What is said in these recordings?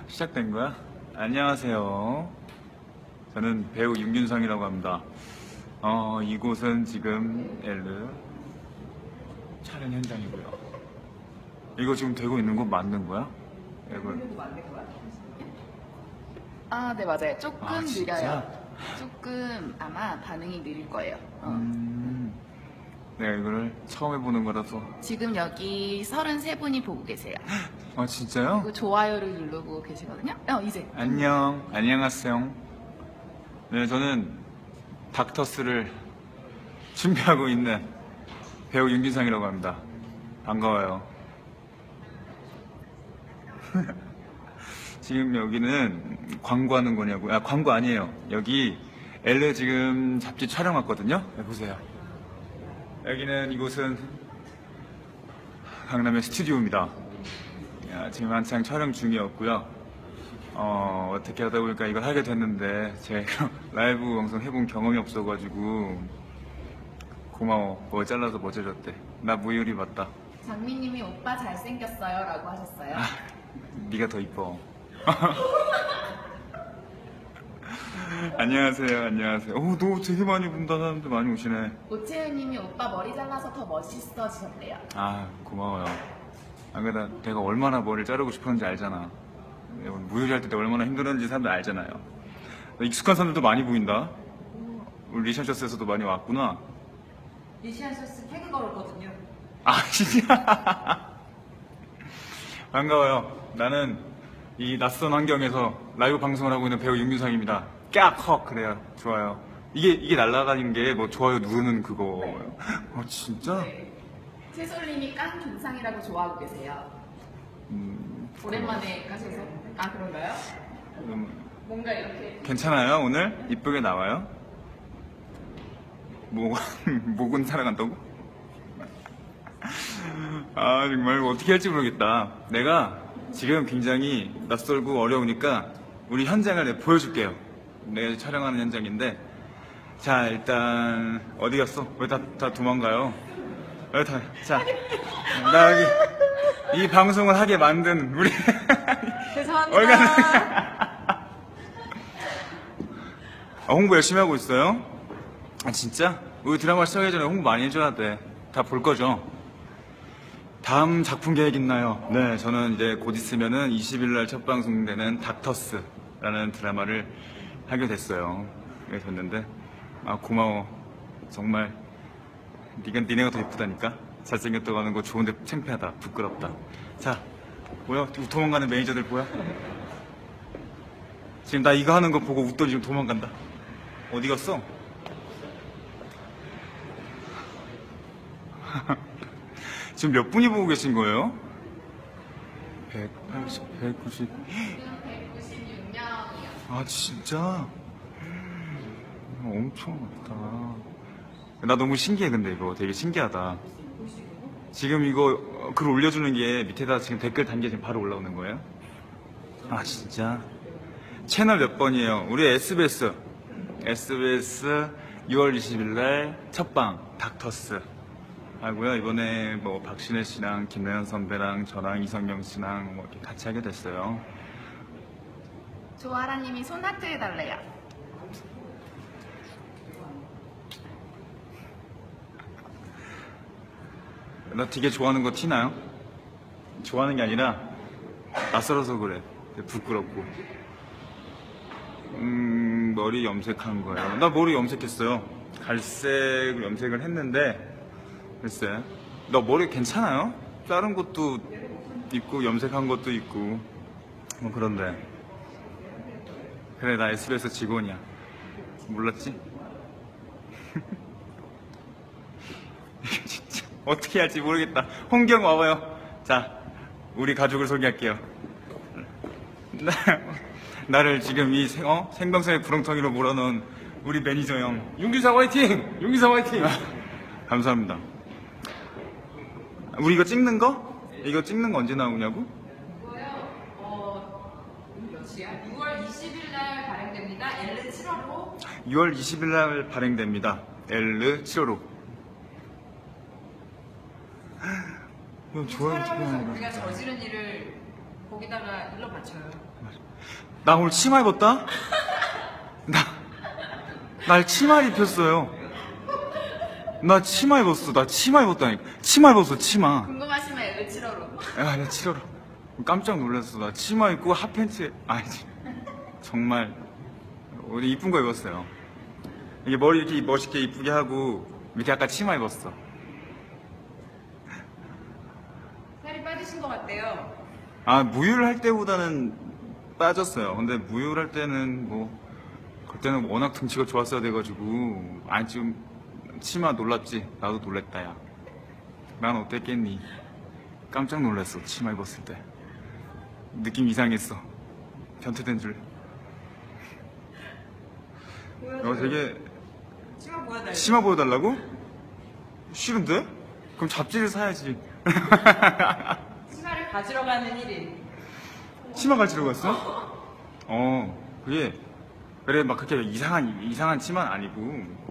시작된 거야? 안녕하세요. 저는 배우 윤균상이라고 합니다. 이곳은 지금 엘르 촬영 현장이고요. 이거 지금 되고 있는 거 맞는 거야? 이걸 아, 네, 맞아요. 조금 아, 진짜? 느려요. 조금 아마 반응이 느릴 거예요. 내가 이거를 처음 해보는 거라서. 지금 여기 33분이 보고 계세요. 아, 진짜요? 그리고 좋아요를 누르고 계시거든요. 이제. 안녕하세요. 네, 저는 닥터스를 준비하고 있는 배우 윤균상이라고 합니다. 반가워요. 지금 여기는 광고하는 거냐고요? 아, 광고 아니에요. 여기 엘레 지금 잡지 촬영 왔거든요. 네, 보세요. 여기는 이곳은 강남의 스튜디오입니다. 지금 한창 촬영 중이었고요. 어떻게 하다 보니까 이걸 하게 됐는데 제가 라이브 방송 해본 경험이 없어가지고 고마워. 뭐 잘라서 뭐 해줬대. 나 무유리 맞다. 장미님이 오빠 잘생겼어요 라고 하셨어요. 네가 더 이뻐. 안녕하세요. 너 되게 많이 본다. 사람들 많이 오시네. 오채은님이 오빠 머리 잘라서 더 멋있어지셨대요. 아, 고마워요. 안 그래도 내가 얼마나 머리를 자르고 싶었는지 알잖아. 무유리 할 때 내가 얼마나 힘들었는지 사람들 알잖아요. 익숙한 사람들도 많이 보인다. 우리 리션셔스에서도 많이 왔구나. 리시안셔스 태그 걸었거든요. 아, 진짜? 반가워요. 나는 이 낯선 환경에서 라이브 방송을 하고 있는 배우 윤균상입니다. 깍헉 그래요. 좋아요. 이게 날아가는 게 뭐 좋아요 누르는 그거예요. 진짜? 네. 채솔님이 깡 김상이라고 좋아하고 계세요. 오랜만에 까셔서. 아, 그런가요? 뭔가 이렇게. 괜찮아요? 오늘 이쁘게 나와요? 목은 살아간다고? 아, 정말 어떻게 할지 모르겠다. 내가 지금 굉장히 낯설고 어려우니까 우리 현장을 내가 보여줄게요. 내가 촬영하는 현장인데. 자, 일단 어디 갔어? 왜 다 도망가요? 자, 나 여기 이 방송을 하게 만든 우리 죄송합니다. 홍보 열심히 하고 있어요? 아, 진짜? 우리 드라마 시작하기 전에 홍보 많이 해줘야 돼. 다 볼 거죠? 다음 작품 계획 있나요? 네, 저는 이제 곧 있으면은 20일날 첫 방송되는 닥터스라는 드라마를 하게 됐어요. 하게 됐는데, 아, 고마워. 정말 니네가 더 예쁘다니까? 잘생겼다고 하는 거 좋은데 창피하다. 부끄럽다. 자, 뭐야? 도망가는 매니저들 보여? 지금 나 이거 하는 거 보고 웃더니 지금 도망간다. 어디 갔어? 지금 몇 분이 보고 계신 거예요? 180, 190. 196명이요. 아, 진짜? 엄청 많다. 나 너무 신기해, 근데 이거 되게 신기하다. 지금 이거 글 올려주는 게 밑에다 지금 댓글 단계 지금 바로 올라오는 거예요? 아, 진짜? 채널 몇 번이에요? 우리 SBS 6월 20일날 첫방 닥터스 하고요. 이번에 뭐 박신혜 씨랑 김나연 선배랑 저랑 이성경 씨랑 뭐 이렇게 같이 하게 됐어요. 조아라님이 손하트 해달래요. 나 되게 좋아하는 거 티나요? 좋아하는 게 아니라 낯설어서 그래. 부끄럽고. 머리 염색한 거예요. 나 머리 염색했어요. 갈색으로 염색을 했는데 글쎄, 너 머리 괜찮아요? 자른 것도 있고 염색한 것도 있고 뭐 그런데. 그래, 나 SBS 직원이야. 몰랐지? 진짜 어떻게 할지 모르겠다. 홍경 와봐요. 자, 우리 가족을 소개할게요. 나를 지금 이 생방송의 구렁텅이로 몰아넣은 우리 매니저 형 윤기상 화이팅! 윤기상 화이팅! 감사합니다. 우리 이거 찍는 거? 이거 찍는 거 언제 나오냐고? 이거요? 며칠이야? 6월 20일 날 발행됩니다. 엘르 7월호. 6월 20일 날 발행됩니다. 엘르 7호로. 좋아요. 촬영하면서 우리가 저지른 일을 거기다가 일러 받쳐요. 나 오늘 치마 입었다? 날 치마 입혔어요. 나 치마 입었어. 나 치마 입었다니까. 치마 입었어, 치마. 궁금하시면 L 7호로. 야, 나 치러라. 깜짝 놀랐어. 나 치마 입고 핫팬츠에, 아니지. 정말, 오늘 이쁜 거 입었어요. 이게 머리 이렇게 멋있게 이쁘게 하고, 밑에 아까 치마 입었어. 살이 빠지신 것 같대요. 아, 무유를 할 때보다는 빠졌어요. 근데 무유를 할 때는 뭐, 그때는 워낙 등치가 좋았어야 돼가지고, 아니, 지금, 치마 놀랐지? 나도 놀랬다, 야. 난 어땠겠니? 깜짝 놀랐어, 치마 입었을 때. 느낌 이상했어. 변태된 줄. 되게, 치마 보여달래요. 치마 보여달라고? 싫은데? 그럼 잡지를 사야지. 치마를 가지러 가는 1인. 치마 가지러 갔어? 그게, 그래, 막 그렇게 이상한 치마는 아니고,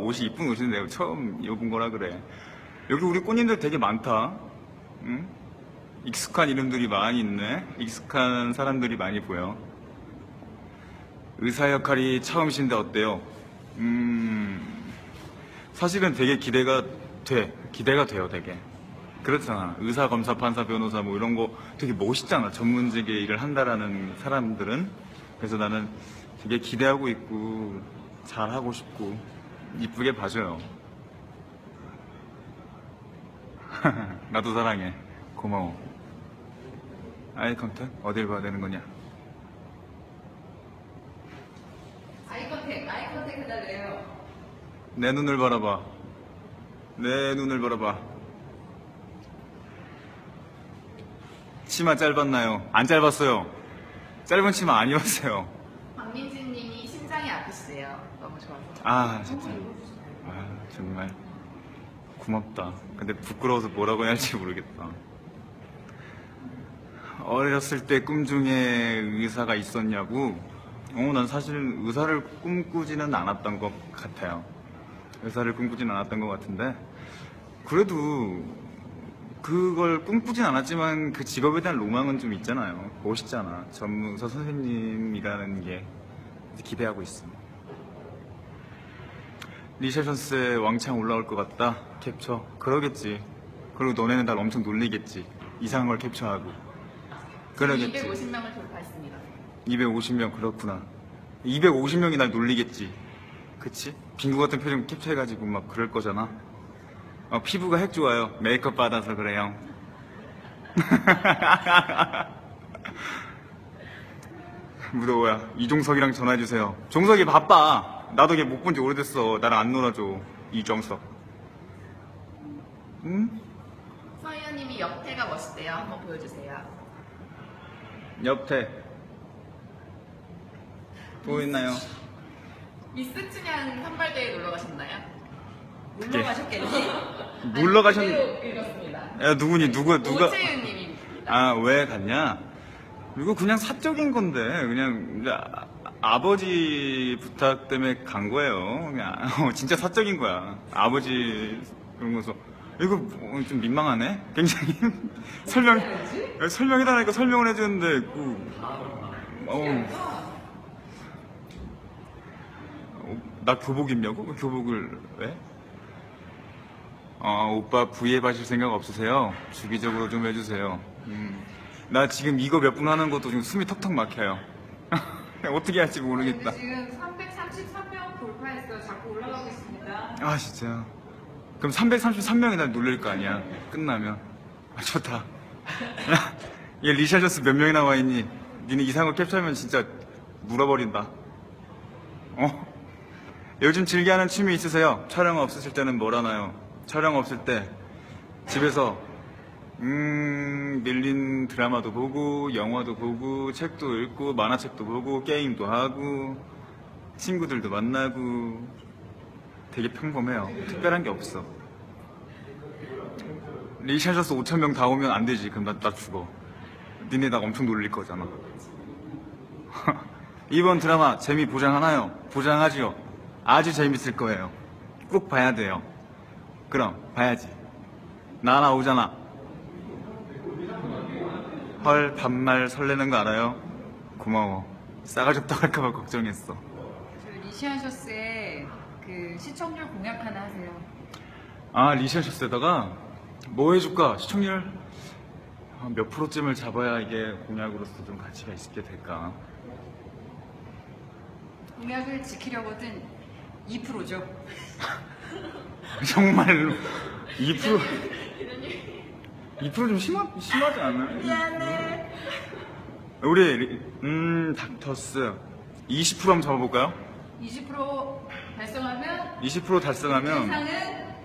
옷이 이쁜 옷인데 내가 처음 입은 거라 그래. 여기 우리 꽃님들 되게 많다. 응? 익숙한 이름들이 많이 있네. 익숙한 사람들이 많이 보여. 의사 역할이 처음이신데 어때요? 사실은 되게 기대가 돼요, 되게. 그렇잖아. 의사, 검사, 판사, 변호사 뭐 이런 거 되게 멋있잖아. 전문직의 일을 한다라는 사람들은. 그래서 나는 되게 기대하고 있고 잘하고 싶고 이쁘게 봐줘요. 나도 사랑해. 고마워. 아이 컨택? 어딜 봐야 되는 거냐? 아이 컨택 해달래요. 내 눈을 바라봐. 내 눈을 바라봐. 치마 짧았나요? 안 짧았어요. 짧은 치마 안 입었어요. 박민진 님이 심장이 아프시대요. 너무 좋아서. 아 진짜. 아 정말 고맙다. 근데 부끄러워서 뭐라고 해야 할지 모르겠다. 어렸을 때 꿈 중에 의사가 있었냐고? 난 사실 의사를 꿈꾸지는 않았던 것 같아요. 의사를 꿈꾸지는 않았던 것 같은데 그래도 그걸 꿈꾸진 않았지만 그 직업에 대한 로망은 좀 있잖아요. 멋있잖아. 전문의사 선생님이라는 게 기대하고 있어. 리셉션스에 왕창 올라올 것 같다. 캡처. 그러겠지. 그리고 너네는 날 엄청 놀리겠지. 이상한 걸 캡처하고. 그러겠지. 250명을 돌파했습니다. 250명 그렇구나. 250명이 날 놀리겠지. 그치? 빙구 같은 표정 캡처해가지고 막 그럴 거잖아. 피부가 핵 좋아요. 메이크업 받아서 그래요. 무더워야. 이종석이랑 전화해주세요. 종석이 바빠. 나도 걔 못 본 지 오래됐어. 나랑 안 놀아줘. 이종석. 응? 서희연님이 옆태가 멋있대요. 한번 보여주세요. 옆태. 또 있나요? 미스 춘향 선발대회 놀러 가셨나요? 그게- 놀러 가셨겠니? 놀러 가셨- 그대로 읽었습니다. 야, 누구니? 누가? 오채윤님입니다. 아, 왜 갔냐? 이거 그냥 사적인 건데, 그냥, 이제 아버지 부탁 때문에 간 거예요. 그냥, 진짜 사적인 거야. 아버지, 그러면서, 이거 좀 민망하네? 굉장히, 설명해달라니까 설명을 해주는데, 나 교복 입냐고? 교복을, 왜? 오빠 V앱 하실 생각 없으세요? 주기적으로 좀 해주세요. 나 지금 이거 몇 분 하는 것도 지금 숨이 턱턱 막혀요. 어떻게 할지 모르겠다. 지금 333명 돌파했어요. 자꾸 올라가고 있습니다. 아, 진짜. 그럼 333명이 날 놀릴 거 아니야. 끝나면. 좋다. 야, 얘 리샤저스 몇 명이나 와 있니? 니네 이상한 거 캡처하면 진짜 물어버린다. 요즘 즐겨하는 취미 있으세요? 촬영 없으실 때는 뭘 하나요? 촬영 없을 때 집에서 밀린 드라마도 보고 영화도 보고 책도 읽고 만화책도 보고 게임도 하고 친구들도 만나고 되게 평범해요. 특별한 게 없어. 리샤저스 5,000명 다 오면 안 되지. 그럼 나 죽어. 니네 나 엄청 놀릴 거잖아. 이번 드라마 재미 보장하나요? 보장하지요. 아주 재밌을 거예요. 꼭 봐야 돼요. 그럼 봐야지. 나 나오잖아. 헐, 반말 설레는 거 알아요? 고마워. 싸가지 없다고 할까봐 걱정했어. 저 리시안셔스의 그 시청률 공약 하나 하세요. 아, 리시아셔스에다가 뭐 해줄까? 시청률 몇 프로쯤을 잡아야 이게 공약으로서 좀 가치가 있게 될까? 공약을 지키려거든 2%죠. 정말로 2%? 2%좀 심하지 않아요? 미안해. 우리 닥터스 20% 한번 잡아볼까요? 20% 달성하면 20% 달성하면 세상은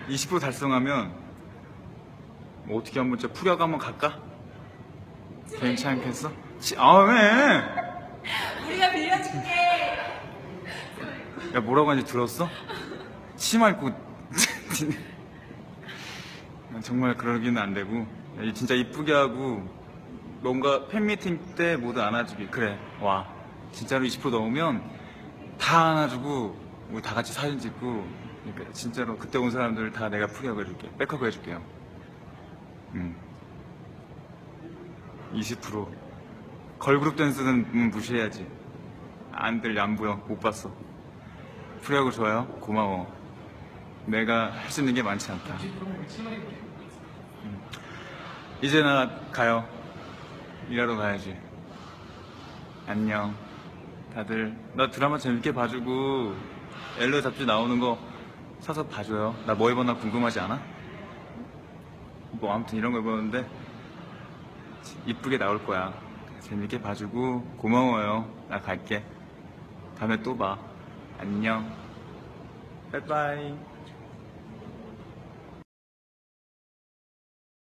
20% 달성하면 뭐 어떻게 한번 진짜 풀야가 한번 갈까? 괜찮겠어? 왜? 우리가 빌려줄게. 야, 뭐라고 하는지 들었어? 치마 입고 정말 그러기는 안 되고 진짜 이쁘게 하고 뭔가 팬미팅 때 모두 안아주기. 그래, 와 진짜로 20% 넘으면 다 안아주고 우리 다 같이 사진 찍고. 그러니까 진짜로 그때 온 사람들 다 내가 풀이하고 해줄게. 백허그 해줄게요. 20% 걸그룹 댄스는 무시해야지. 안들 안 보여, 못 봤어. 풀이하고 좋아요. 고마워. 내가 할 수 있는 게 많지 않다. 이제 나 가요. 일하러 가야지. 안녕. 다들 나 드라마 재밌게 봐주고 엘르 잡지 나오는 거 사서 봐줘요. 나 뭐 입었나 궁금하지 않아? 뭐 아무튼 이런 거 입었는데 이쁘게 나올 거야. 재밌게 봐주고 고마워요. 나 갈게. 다음에 또 봐. 안녕. 빠이빠이.